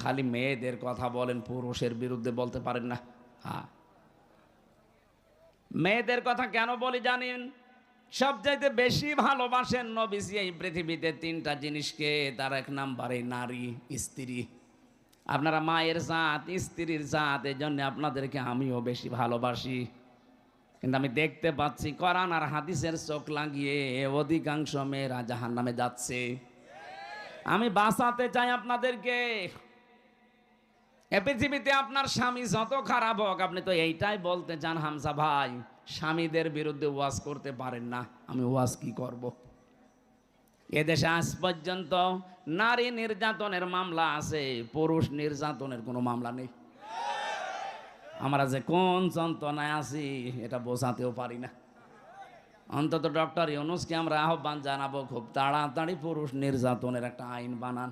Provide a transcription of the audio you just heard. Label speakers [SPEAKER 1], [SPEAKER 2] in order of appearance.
[SPEAKER 1] খালি মেয়েদের কথা বলেন, পুরুষের বিরুদ্ধে বলতে পারেন না। হ্যাঁ, মেয়েদের কথা কেন বলি জানেন? সবচাইতে বেশি ভালোবাসেন নবীজি এই পৃথিবীতে তিনটা জিনিসকে। তার এক নাম্বারে নারী, স্ত্রী। আপনারা মায়ের জাত, স্ত্রীর জাত, এই জন্য আপনাদেরকে আমিও বেশি ভালোবাসি। কিন্তু আমি দেখতে পাচ্ছি কোরআন আর হাদিসের চোখ লাগিয়ে অধিকাংশ মেয়েরা জাহান্নামে যাচ্ছে। আমি বাঁচাতে চাই আপনাদেরকে। এ পৃথিবীতে আপনার স্বামী যত খারাপ হোক, আপনি তো এইটাই বলতে চান হামজা ভাই, স্বামীদের বিরুদ্ধে ওয়াজ করতে পারেন না, আমি ওয়াজ কি করব। এদেশে আজ পর্যন্ত নারী নির্যাতনের মামলা আছে, পুরুষ নির্যাতনের কোনো মামলা নেই। আমরা যে কোন যন্ত্রণায় আছি এটা বোঝাতেও পারি না। অন্তত ডক্টর ইউনূসকে আমরা আহ্বান জানাবো, খুব তাড়াতাড়ি পুরুষ নির্যাতনের একটা আইন বানান।